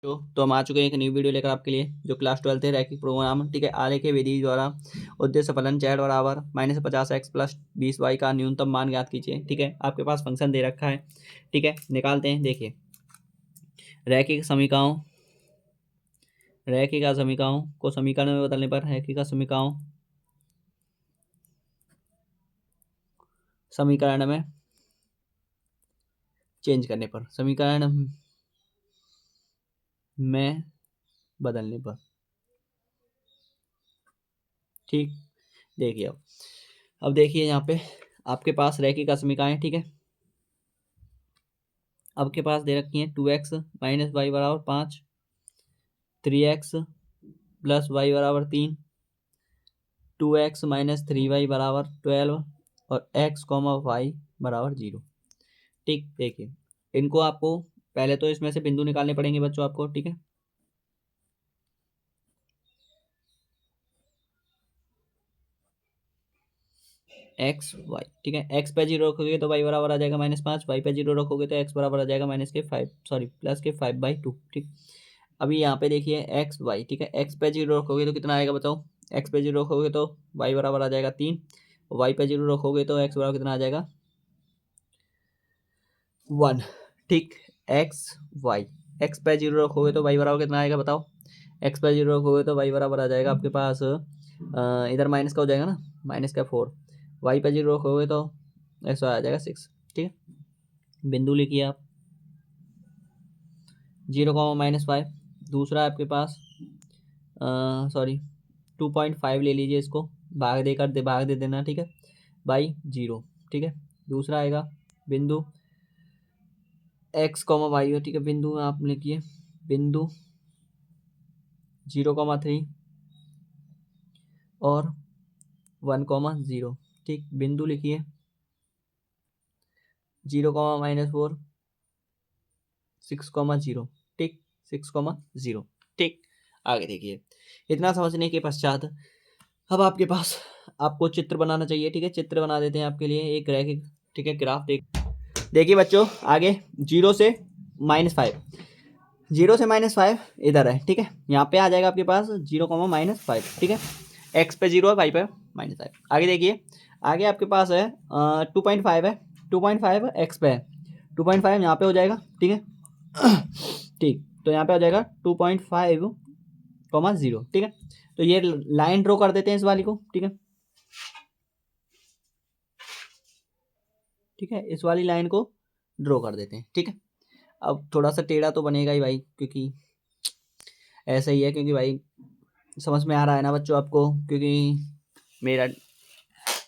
तो हम आ चुके हैं एक न्यू वीडियो लेकर आपके लिए जो क्लास 12 है रैखिक प्रोग्राम। ठीक है, आरे के विधि द्वारा उद्देश्य फलन z बराबर -50x प्लस 20y का न्यूनतम मान ज्ञात कीजिए। ठीक है, आपके पास फंक्शन दे रखा है। ठीक है, निकालते हैं। देखिए, रैखिक समीकरणों को समीकरण में बदलने पर रैखिक समीकरण में चेंज करने पर, समीकरण में बदलने पर। ठीक, देखिए अब देखिए यहाँ पे आपके पास रैखिक समीकरण है। ठीक है, आपके पास दे रखी है 2x माइनस वाई बराबर 5, 3x प्लस वाई बराबर 3, 2x माइनस 3y बराबर 12 और x कॉमा वाई बराबर 0। ठीक, देखिए इनको आपको पहले तो इसमें से बिंदु निकालने पड़ेंगे बच्चों आपको। ठीक है, एक्स वाई। ठीक है, एक्स पे 0 रखोगे तो वाई बराबर आ जाएगा -5, वाई पे 0 रखोगे तो एक्स बराबर आ जाएगा प्लस के 5/2। ठीक, अभी यहाँ पे देखिए एक्स वाई। ठीक है, एक्स पे 0 रखोगे तो कितना आएगा बताओ। एक्स पे 0 रखोगे तो वाई बराबर आ जाएगा 3, वाई पे 0 रखोगे तो एक्स बराबर कितना आ जाएगा 1। ठीक, एक्स वाई, एक्स पे 0 रखोगे तो वाई बराबर कितना आएगा बताओ। एक्स पे 0 रखोगे तो वाई बराबर आ जाएगा आपके पास इधर माइनस का हो जाएगा ना, -4। वाई पे 0 रखोगे तो एक्स आ जाएगा 6। ठीक है, बिंदु लिखिए आप 0, -5। दूसरा आपके पास सॉरी 2.5 ले लीजिए, इसको भाग दे देना। ठीक है, बाई 0। ठीक है, दूसरा आएगा बिंदु x, y। ठीक है, बिंदु आप लिखिए बिंदु 0, 3 और 1, 0। ठीक, बिंदु लिखिए 0, -4, 6, 0। ठीक, 6, 0। ठीक, आगे देखिए, इतना समझने के पश्चात अब आपके पास आपको चित्र बनाना चाहिए। ठीक है, चित्र बना देते हैं आपके लिए एक रैखिक। ठीक है, ग्राफ देखिए बच्चों, आगे 0 से -5, 0 से -5 इधर है। ठीक है, यहाँ पे आ जाएगा आपके पास 0, -5। ठीक है, एक्स पे 0 है, वाई पे -5। आगे देखिए, आगे आपके पास है 2.5 है, 2.5 एक्स पे है, 2.5 यहाँ पे हो जाएगा। ठीक है, ठीक, तो यहाँ पे हो जाएगा 2.5, 0। ठीक है, तो ये लाइन ड्रॉ कर देते हैं इस वाली को। ठीक है, ठीक है, इस वाली लाइन को ड्रॉ कर देते हैं। ठीक है, अब थोड़ा सा टेढ़ा तो बनेगा ही भाई, क्योंकि ऐसा ही है, क्योंकि भाई समझ में आ रहा है ना बच्चों आपको। क्योंकि मेरा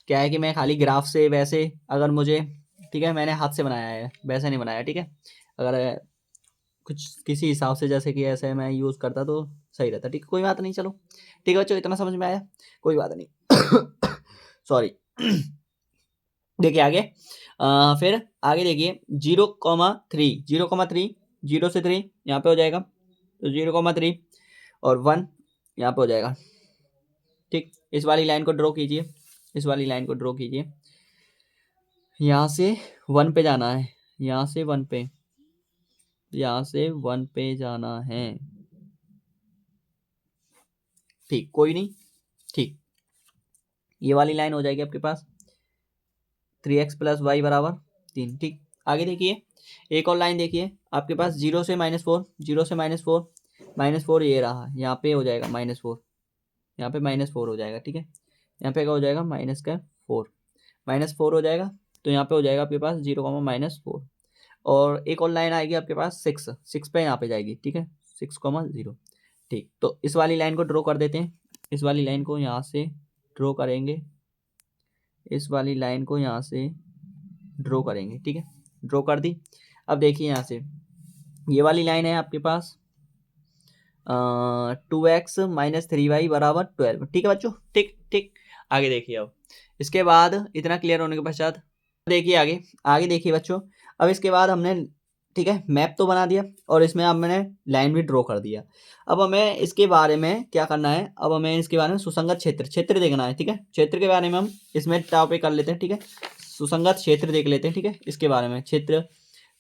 क्या है कि मैं खाली ग्राफ से वैसे अगर मुझे, ठीक है, मैंने हाथ से बनाया है, वैसे नहीं बनाया। ठीक है, अगर कुछ किसी हिसाब से जैसे कि ऐसे मैं यूज़ करता तो सही रहता। ठीक है, कोई बात नहीं, चलो ठीक है बच्चों, इतना समझ में आया, कोई बात नहीं। सॉरी। देखिए आगे फिर आगे देखिए 0,3, 0,3, 0 से 3 यहाँ पे हो जाएगा, तो 0,3 और 1 यहाँ पे हो जाएगा। ठीक, इस वाली लाइन को ड्रॉ कीजिए, इस वाली लाइन को ड्रॉ कीजिए। यहाँ से 1 पे जाना है, यहाँ से 1 पे, यहाँ से 1 पे जाना है। ठीक, कोई नहीं। ठीक, ये वाली लाइन हो जाएगी आपके पास 3x प्लस वाई बराबर 3। ठीक, आगे देखिए एक और लाइन देखिए आपके पास 0 से -4, 0 से -4, -4 ये रहा, यहाँ पे हो जाएगा -4, यहाँ पे -4 हो जाएगा। ठीक है, यहाँ पे क्या हो जाएगा -4 हो जाएगा, तो यहाँ पे हो जाएगा आपके पास 0, -4। और एक और लाइन आएगी आपके पास 6 पे यहाँ पे जाएगी। ठीक है, 6, 0। ठीक, तो इस वाली लाइन को ड्रॉ कर देते हैं, इस वाली लाइन को यहाँ से ड्रॉ करेंगे, इस वाली लाइन को यहाँ से ड्रॉ करेंगे। ठीक है, ड्रॉ कर दी। अब देखिए यहाँ से ये वाली लाइन है आपके पास 2x माइनस 3y बराबर 12। ठीक है बच्चों, ठीक ठीक। आगे देखिए, अब इसके बाद इतना क्लियर होने के पश्चात देखिए आगे, आगे देखिए बच्चों, अब इसके बाद हमने, ठीक है, मैप तो बना दिया और इसमें अब मैंने लाइन भी ड्रॉ कर दिया। अब हमें इसके बारे में क्या करना है, अब हमें इसके बारे में सुसंगत क्षेत्र देखना है। ठीक है, क्षेत्र के बारे में हम इसमें टॉपिक कर लेते हैं। ठीक है, सुसंगत क्षेत्र देख लेते हैं। ठीक है, इसके बारे में क्षेत्र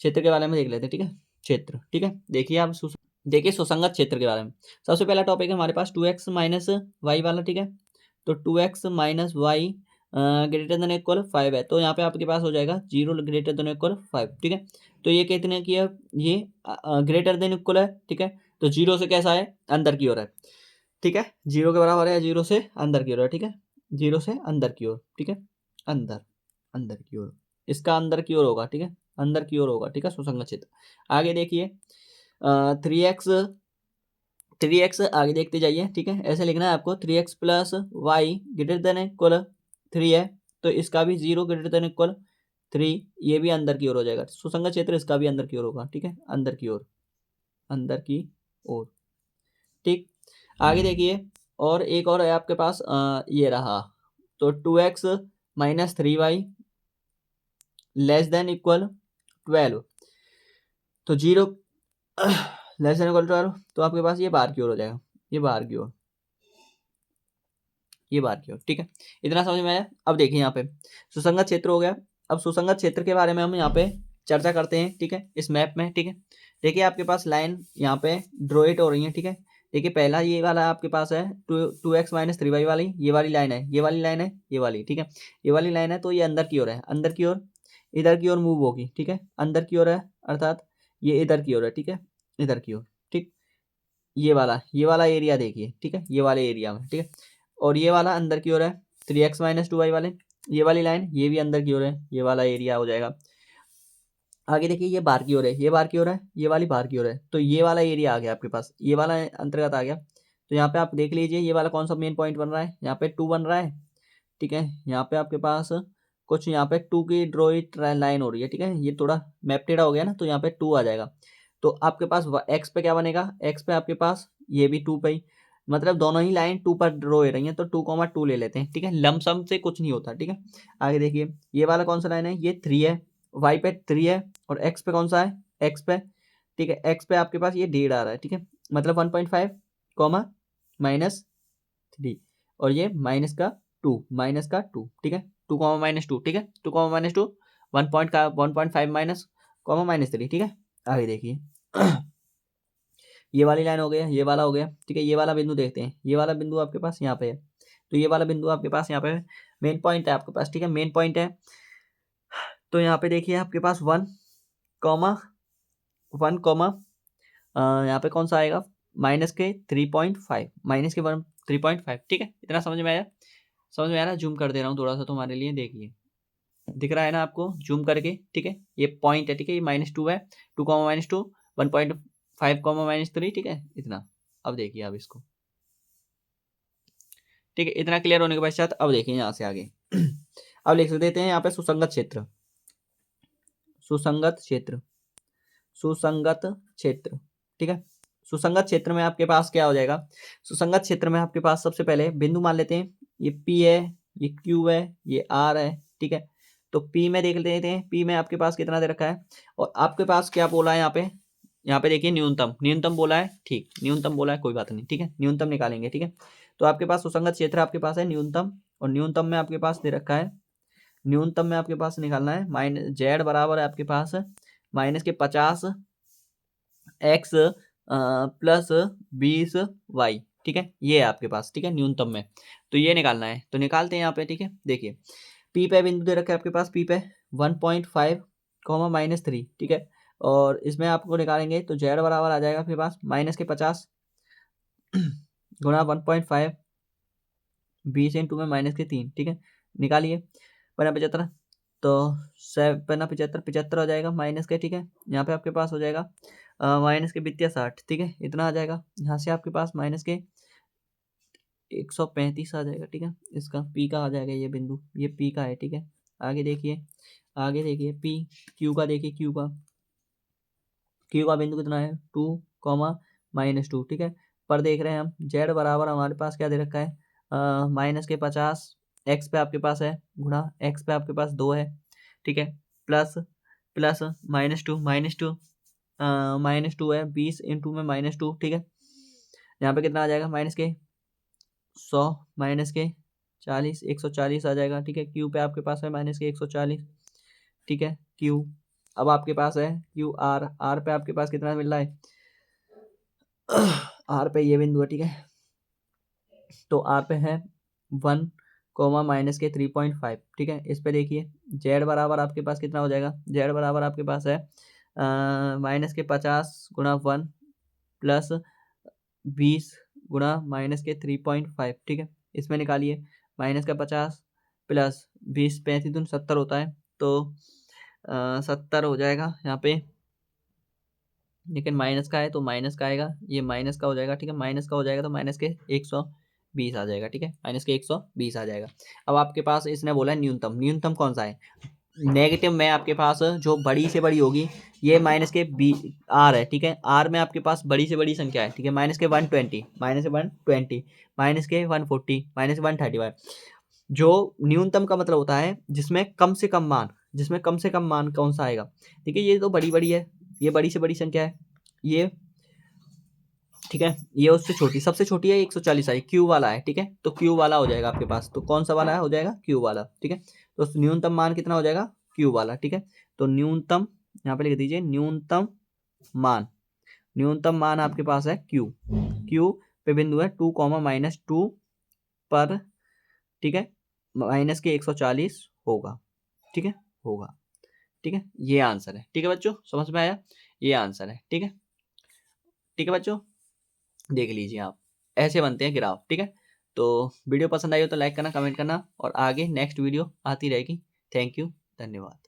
के बारे में देख लेते हैं। ठीक है, क्षेत्र। ठीक है, देखिए आप देखिए सुसंगत क्षेत्र के बारे में सबसे पहला टॉपिक है हमारे पास 2x माइनस वाई वाला, ठीक है। तो 2x minus Y greater than equal 5 है, तो यहाँ पे आपके पास हो जाएगा 0 ग्रेटर देन इक्वल 5, ठीक है। तो ये कितने की है, ये ग्रेटर देन इक्वल है, ठीक है। तो 0 से कैसा है, अंदर की ओर है, ठीक है। 0 के बराबर है, 0 से अंदर की ओर है, ठीक है। 0 से अंदर की ओर, ठीक है। अंदर, अंदर की ओर, इसका अंदर की ओर होगा, ठीक है। अंदर की ओर होगा, ठीक है, सुसंगत क्षेत्र। आगे देखिए 3x, 3x आगे देखते जाइए, ठीक है। ऐसे लिखना है आपको 3x plus Y greater than equal 3 है, तो इसका भी 0 ग्रेटर देन इक्वल 3, ये भी अंदर की ओर हो जाएगा। सुसंगत क्षेत्र इसका भी अंदर की ओर होगा, ठीक है, अंदर की ओर, अंदर की ओर, ठीक। आगे देखिए और एक और है आपके पास ये रहा, तो 2x minus 3y less than equal 12, तो 0 लेस देन इक्वल 12, तो आपके पास ये बाहर की ओर हो जाएगा, ये बाहर की ओर, ये बाहर की ओर, ठीक है। इतना समझ में आया। अब देखिए यहाँ पे सुसंगत क्षेत्र हो गया। अब सुसंगत क्षेत्र के बारे में हम यहाँ पे चर्चा करते हैं, ठीक है, इस मैप में, ठीक है। देखिए आपके पास लाइन यहाँ पे ड्रॉइट हो रही है, ठीक है। देखिए पहला ये वाला आपके पास है 2x माइनस 3y वाली, ये वाली लाइन है, ये वाली लाइन है, ये वाली, ठीक है। ये वाली लाइन है, तो ये अंदर की ओर है, अंदर की ओर, इधर की ओर मूव होगी, ठीक है। अंदर की ओर है अर्थात ये इधर की ओर है, ठीक है, इधर की ओर, ठीक। ये वाला एरिया देखिए, ठीक है, ये वाले एरिया में, ठीक है। और ये वाला अंदर की ओर है 3x माइनस 2y वाले, ये वाली लाइन ये भी अंदर की ओर है, ये वाला एरिया हो जाएगा। आगे देखिए ये बाहर की ओर है, ये बाहर की ओर है, ये वाली बाहर की ओर है, तो ये वाला एरिया आ गया आपके पास, ये वाला अंतर्गत आ गया। तो यहाँ पे आप देख लीजिए ये वाला कौन सा मेन पॉइंट बन रहा है, यहाँ पे 2 बन रहा है, ठीक है। यहाँ पे आपके पास कुछ यहाँ पे 2 की ड्रॉइट लाइन हो रही है, ठीक है। ये थोड़ा मैप टेढ़ा हो गया ना, तो यहाँ पे 2 आ जाएगा। तो आपके पास एक्स पे क्या बनेगा, एक्स पे आपके पास ये भी 2 पे ही, मतलब दोनों ही लाइन 2 पर ड्रॉ हो रही है, तो 2,2 ले लेते हैं, ठीक है। लमसम से कुछ नहीं होता, ठीक है। आगे देखिए ये वाला कौन सा लाइन है, ये 3 है, वाई पे 3 है, और एक्स पे कौन सा है, एक्स पे, ठीक है। एक्स पे आपके पास ये 1.5 आ रहा है, ठीक है, मतलब 1.5 कॉमा माइनस 3, और ये माइनस का 2, माइनस का 2, ठीक है, 2 कॉमा माइनस 2, ठीक है, 2 कॉमा माइनस 2, 1 पॉइंट का 1.5 माइनस कॉमा माइनस 3, ठीक है। आगे देखिए ये वाली लाइन हो गया, ये वाला हो गया, ठीक है। ये वाला बिंदु देखते हैं, ये वाला बिंदु आपके पास यहाँ पे है, तो ये वाला बिंदु आपके पास यहाँ पे मेन पॉइंट है आपके पास, ठीक है, मेन पॉइंट है। तो यहाँ पे देखिए आपके पास 1 कॉमा 1 कॉमा यहाँ पे कौन सा आएगा, माइनस के 3.5, माइनस के 3.5, ठीक है। इतना समझ में आया, समझ में आ रहा है। जूम कर दे रहा हूँ थोड़ा सा तुम्हारे लिए, देखिए दिख रहा है ना आपको जूम करके, ठीक है। ये पॉइंट है, ठीक है, ये -2 है, 2 कॉमा -2, 1.5 कॉमा -3, ठीक है, इतना। अब देखिए आप इसको, ठीक है। इतना क्लियर होने के पश्चात अब देखिए यहाँ से आगे अब लिख देते हैं यहाँ पे सुसंगत क्षेत्र, सुसंगत क्षेत्र, सुसंगत क्षेत्र, ठीक है। सुसंगत क्षेत्र में आपके पास क्या हो जाएगा, सुसंगत क्षेत्र में आपके पास सबसे पहले बिंदु मान लेते हैं, ये P है, ये Q है, ये R है, ठीक है। तो P में देख लेते हैं, P में आपके पास कितना दे रखा है, और आपके पास क्या बोला है यहाँ पे देखिए न्यूनतम, न्यूनतम बोला है, ठीक, न्यूनतम बोला है, कोई बात नहीं, ठीक है, न्यूनतम निकालेंगे, ठीक है। तो आपके पास सुसंगत क्षेत्र आपके पास है न्यूनतम, और न्यूनतम में आपके पास दे रखा है, न्यूनतम में आपके पास निकालना है माइनस जेड बराबर है आपके पास माइनस के 50 एक्स प्लस 20 वाई, ठीक है, ये है आपके पास, ठीक है, न्यूनतम में। तो ये निकालना है, तो निकालते हैं यहाँ पे, ठीक है। देखिए पी पे बिंदु दे रखा है आपके पास, पी पे 1.5 कॉमा -3, ठीक है। और इसमें आपको निकालेंगे तो जेड बराबर आ जाएगा आपके पास माइनस के 50 गुणा 1.5, 20 इंटू में माइनस के 3, ठीक है। निकालिए 75, तो 75 75 हो जाएगा माइनस के, ठीक है। यहाँ पे आपके पास हो जाएगा माइनस के 60, ठीक है, इतना आ जाएगा। यहाँ से आपके पास माइनस के 135 आ जाएगा, ठीक है। इसका पी का आ जाएगा ये बिंदु, ये पी का है, ठीक है। आगे देखिए, आगे देखिए पी क्यू का, देखिए क्यू का बिंदु कितना है 2 कॉमा -2, ठीक है। पर देख रहे हैं हम जेड बराबर हमारे पास क्या दे रखा है माइनस के 50, एक्स पे आपके पास है गुणा एक्स पे आपके पास 2 है, ठीक है, प्लस प्लस -2 है, 20 इंटू में -2, ठीक है। यहाँ पे कितना आ जाएगा माइनस के 100 माइनस के 40, 140 आ जाएगा, ठीक है। क्यू पे आपके पास है माइनस के 140, ठीक है, क्यू। अब आपके पास है क्यू आर, आर पे आपके पास कितना मिल रहा है आर पे ये बिंदु है, ठीक है। तो आर पे है 1 कोमा माइनस के 3.5, ठीक है। इस पे देखिए जेड बराबर आपके पास कितना हो जाएगा, जेड बराबर आपके पास है माइनस के 50 गुणा 1 प्लस 20 गुणा माइनस के 3.5, ठीक है। इसमें निकालिए माइनस का 50 प्लस 20, 35 दूनी 70 होता है, तो 70 हो जाएगा यहाँ पे, लेकिन माइनस का है तो माइनस का आएगा, ये माइनस का हो जाएगा, ठीक है। माइनस का हो जाएगा तो माइनस के 120 आ जाएगा, ठीक है। माइनस के 120 आ जाएगा। अब आपके पास इसने बोला है न्यूनतम, न्यूनतम कौन सा है, नेगेटिव में आपके पास जो बड़ी से बड़ी होगी ये माइनस के बी आर है, ठीक है। आर में आपके पास बड़ी से बड़ी संख्या है, ठीक है। माइनस के 120, माइनस के 120, माइनस के 140, माइनस के 135। जो न्यूनतम का मतलब होता है जिसमें कम से कम मान, जिसमें कम से कम मान कौन सा आएगा, ठीक है। ये तो बड़ी बड़ी है, ये बड़ी से बड़ी संख्या है ये, ठीक है। ये उससे छोटी, सबसे छोटी है 140 आई, क्यू वाला है, ठीक है। तो क्यू वाला हो जाएगा आपके पास, तो कौन सा वाला हो जाएगा, क्यू वाला, ठीक है। तो न्यूनतम मान कितना हो जाएगा, क्यू वाला, ठीक है। तो न्यूनतम यहाँ पे लिख दीजिए, न्यूनतम मान, न्यूनतम मान आपके पास है क्यू, क्यू पे बिंदु है 2 कॉमा माइनस 2 पर, ठीक है, माइनस के 140 होगा, ठीक है, होगा, ठीक है। ये आंसर है, ठीक है बच्चों, समझ में आया, ये आंसर है, ठीक है। ठीक है बच्चों, देख लीजिए आप, ऐसे बनते हैं ग्राफ, ठीक है। तो वीडियो पसंद आई हो तो लाइक करना, कमेंट करना, और आगे नेक्स्ट वीडियो आती रहेगी। थैंक यू, धन्यवाद।